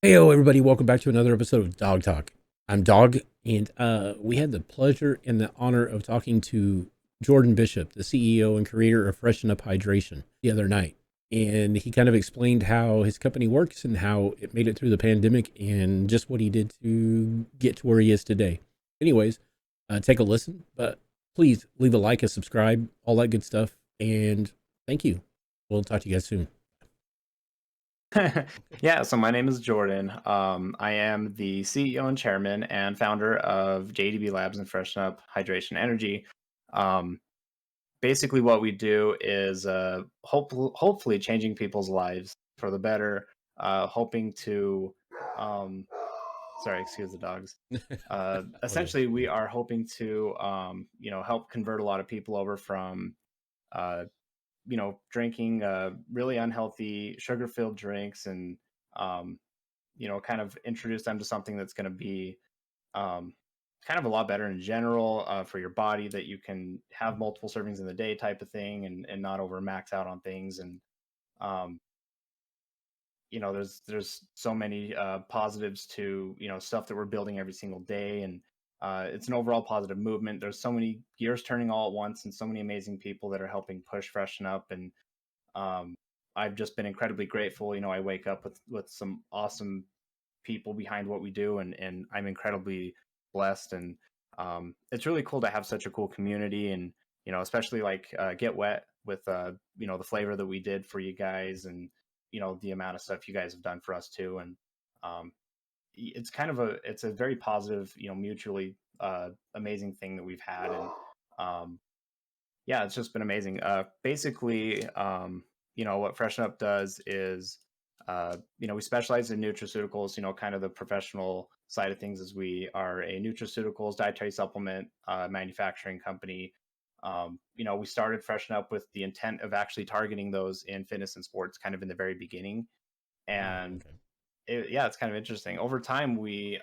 Heyo, everybody! Welcome back to another episode of Dog Talk. I'm Dog, and we had the pleasure and the honor of talking to Jordan Bishop, the CEO and creator of FreshenUp Hydration, the other night. And he kind of explained how his company works and how it made it through the pandemic and just what he did to get to where he is today. Anyways, take a listen, but please leave a like, a subscribe, all that good stuff. And thank you. We'll talk to you guys soon. Yeah, so my name is Jordan. I am the CEO and chairman and founder of JDB Labs and Freshen Up Hydration Energy. Um, Basically, what we do is hopefully changing people's lives for the better. Hoping to, um, sorry, excuse the dogs. All good. Essentially, we are hoping to, help convert a lot of people over from uh, drinking really unhealthy sugar-filled drinks and um, kind of introduce them to something that's going to be um, kind of a lot better in general for your body, that you can have multiple servings in the day type of thing, and not over max out on things. And um, there's so many positives to stuff that we're building every single day, and it's an overall positive movement. There's so many gears turning all at once, and so many amazing people that are helping push Freshen Up. And um, I've just been incredibly grateful. I wake up with some awesome people behind what we do, and I'm incredibly blessed. And it's really cool to have such a cool community, and especially like Get Wet with the flavor that we did for you guys, and the amount of stuff you guys have done for us too. And um, it's a very positive, mutually amazing thing that we've had. And yeah, it's just been amazing. Basically, what Freshen Up does is, we specialize in nutraceuticals, kind of the professional side of things, as we are a nutraceuticals dietary supplement manufacturing company. We started Freshen Up with the intent of actually targeting those in fitness and sports kind of in the very beginning. Oh, And okay. it's kind of interesting. Over time, we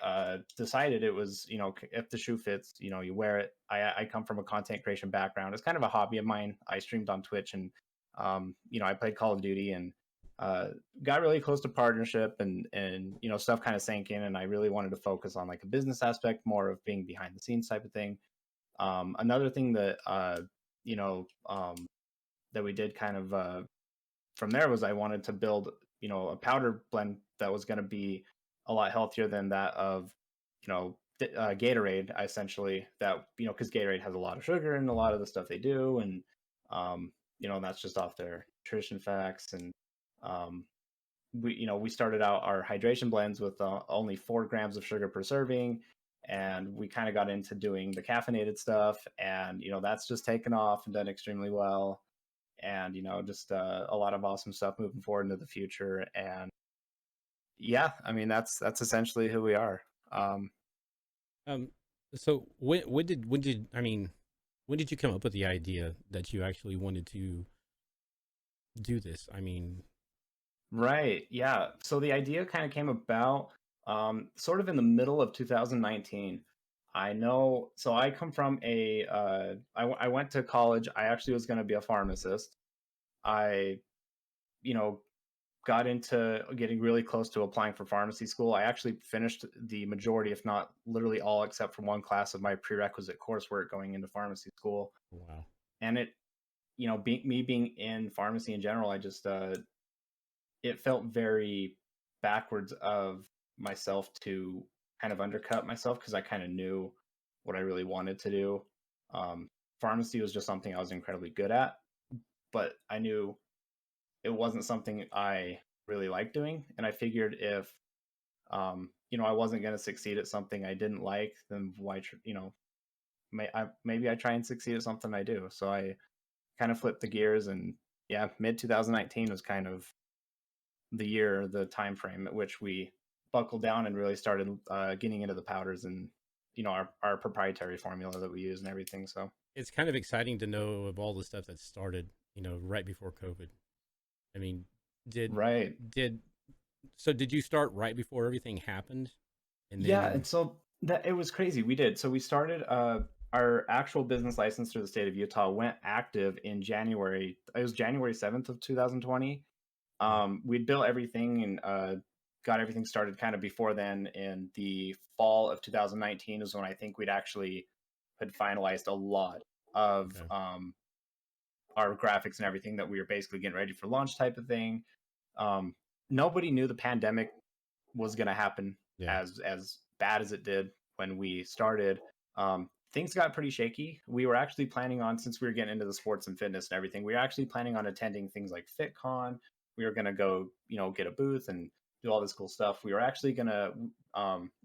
decided it was, if the shoe fits, you wear it. I come from a content creation background. It's kind of a hobby of mine. I streamed on Twitch, and I played Call of Duty, and uh, got really close to partnership, and stuff kind of sank in, and I really wanted to focus on like a business aspect, more of being behind the scenes type of thing. Another thing that you know um, that we did kind of from there was, I wanted to build, a powder blend that was going to be a lot healthier than that of, Gatorade, essentially. That, because Gatorade has a lot of sugar in a lot of the stuff they do, and and that's just off their nutrition facts. And um, we started out our hydration blends with only 4 grams of sugar per serving, and we kind of got into doing the caffeinated stuff, and that's just taken off and done extremely well. And just a lot of awesome stuff moving forward into the future. And yeah, I mean, that's essentially who we are. um Um, so when did I mean when did you come up with the idea that you actually wanted to do this? I mean, right, yeah, so the idea kind of came about sort of in the middle of 2019. I know, so I come from I went to college. I actually was going to be a pharmacist. I you know got into getting really close to applying for pharmacy school. I actually finished the majority, if not literally all, except for one class of my prerequisite coursework going into pharmacy school. wow. And me being in pharmacy in general, I just it felt very backwards of myself to kind of undercut myself, because I kind of knew what I really wanted to do. Um, Pharmacy was just something I was incredibly good at, but I knew it wasn't something I really liked doing. And I figured if I wasn't going to succeed at something I didn't like, then why, maybe I try and succeed at something I do. So I kind of flipped the gears, and yeah, mid 2019 was kind of the time frame at which we buckled down and really started getting into the powders, and our proprietary formula that we use and everything. So It's kind of exciting to know of all the stuff that started, right before COVID. I mean, did right. did did you start right before everything happened? And Yeah, then and so that it was crazy. We did. So we started our actual business license through the state of Utah went active in January. It was January 7th of 2020. We'd built everything, and got everything started kind of before then. In the fall of 2019 is when I think we'd actually had finalized a lot of Okay. our graphics and everything, that we were basically getting ready for launch type of thing. Um, Nobody knew the pandemic was going to happen Yeah. as bad as it did when we started. Things got pretty shaky. We were actually planning on, since we were getting into the sports and fitness and everything, we were actually planning on attending things like FitCon. We were going to go, get a booth and do all this cool stuff. We were actually going to,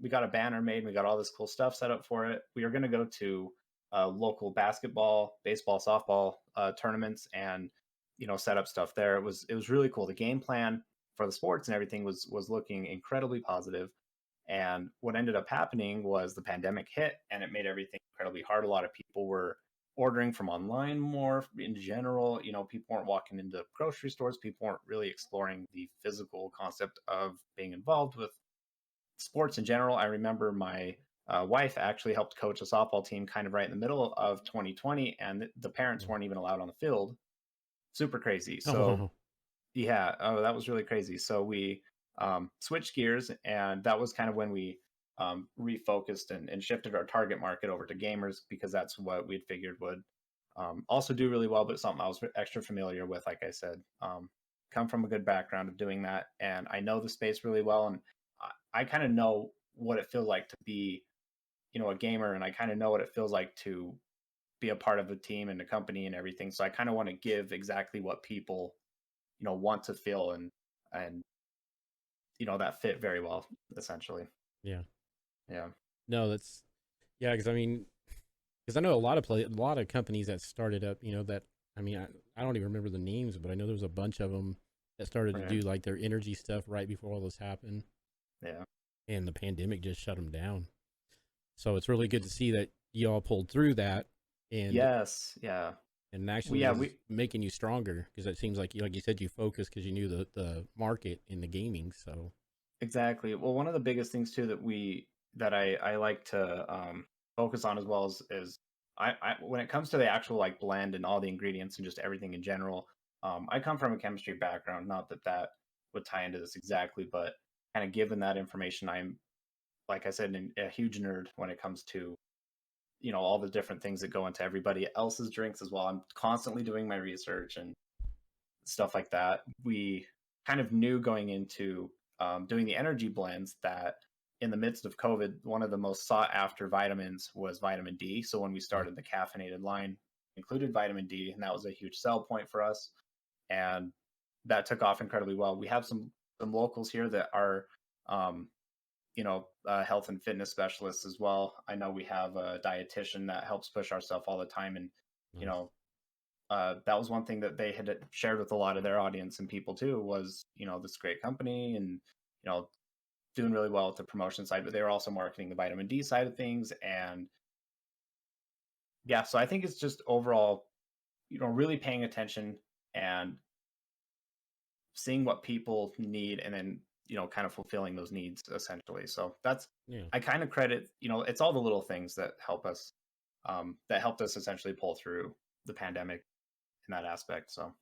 we got a banner made. We got all this cool stuff set up for it. We were going to go to local basketball, baseball, softball tournaments, and set up stuff there. It was really cool. The game plan for the sports and everything was looking incredibly positive. And what ended up happening was the pandemic hit, and it made everything incredibly hard. A lot of people were ordering from online more in general. People weren't walking into grocery stores. People weren't really exploring the physical concept of being involved with sports in general. I remember my wife actually helped coach a softball team kind of right in the middle of 2020, and the parents Yeah. weren't even allowed on the field. Super crazy. Oh So wow. yeah, oh, that was really crazy. So we switched gears, and that was kind of when we refocused and shifted our target market over to gamers, because that's what we'd figured would also do really well, but something I was extra familiar with. Like I said, come from a good background of doing that, and I know the space really well, and I kind of know what it feels like to be, a gamer, and I kind of know what it feels like to be a part of a team and a company and everything. So I kind of want to give exactly what people want to feel, and that fit very well, essentially. Yeah. Yeah. No, that's yeah. Because I mean, because I know a lot of companies that started up. That I mean, I don't even remember the names, but I know there was a bunch of them that started to Right. do like their energy stuff right before all this happened, Yeah. and the pandemic just shut them down. So it's really good to see that y'all pulled through that, and Yes. Yeah. and We actually yeah is we making you stronger because it seems like you said, you focused because you knew the market in the gaming. So exactly. Well, one of the biggest things too that I like to focus on as well is I when it comes to the actual like blend and all the ingredients and just everything in general. I come from a chemistry background. Not that that would tie into this exactly, but kind of given that information, I'm, like I said, a huge nerd when it comes to all the different things that go into everybody else's drinks as well. I'm constantly doing my research and stuff like that. We kind of knew going into doing the energy blends that in the midst of COVID, one of the most sought after vitamins was vitamin D. So when we yeah, started the caffeinated line, included vitamin D, and that was a huge sell point for us. And that took off incredibly well. We have some locals here that are um, health and fitness specialists as well. I know we have a dietitian that helps push our stuff all the time, and you nice. know, that was one thing that they had shared with a lot of their audience and people too, was this great company, and doing really well with the promotion side, but they were also marketing the vitamin D side of things. And yeah, so I think it's just overall, really paying attention and seeing what people need, and then kind of fulfilling those needs, essentially. So that's, Yeah. I kind of credit, it's all the little things that help us, that helped us essentially pull through the pandemic in that aspect. So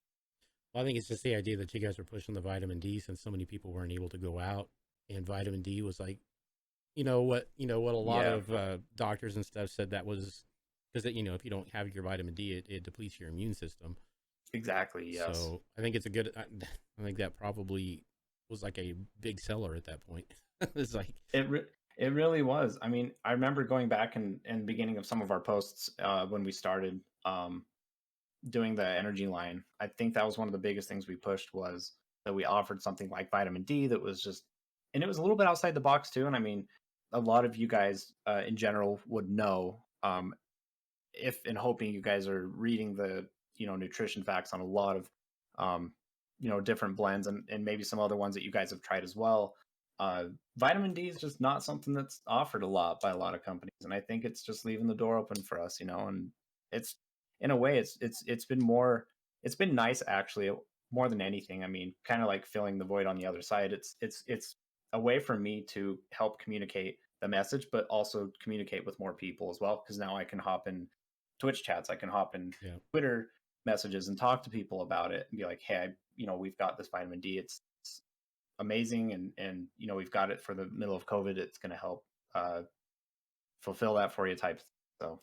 Well, I think it's just the idea that you guys are pushing the vitamin D since so many people weren't able to go out, and vitamin D was like, what a lot yeah, of doctors and stuff said that was because if you don't have your vitamin D, it depletes your immune system. exactly. Yes, So I think it's a good. I think that probably was like a big seller at that point. It's like, it really was. I mean, I remember going back and beginning of some of our posts when we started doing the energy line. I think that was one of the biggest things we pushed, was that we offered something like vitamin D that was just, and it was a little bit outside the box too. And I mean, a lot of you guys in general would know, if and hoping you guys are reading the nutrition facts on a lot of um, different blends, and maybe some other ones that you guys have tried as well. uh, Vitamin D is just not something that's offered a lot by a lot of companies, and I think it's just leaving the door open for us, and it's, in a way, it's been more, it's been nice actually, more than anything. I mean, kind of like filling the void on the other side. It's a way for me to help communicate the message, but also communicate with more people as well, because now I can hop in Twitch chats, I can hop in yeah, Twitter messages and talk to people about it and be like, hey, we've got this vitamin D. It's amazing, and we've got it for the middle of COVID. It's going to help fulfill that for you type. So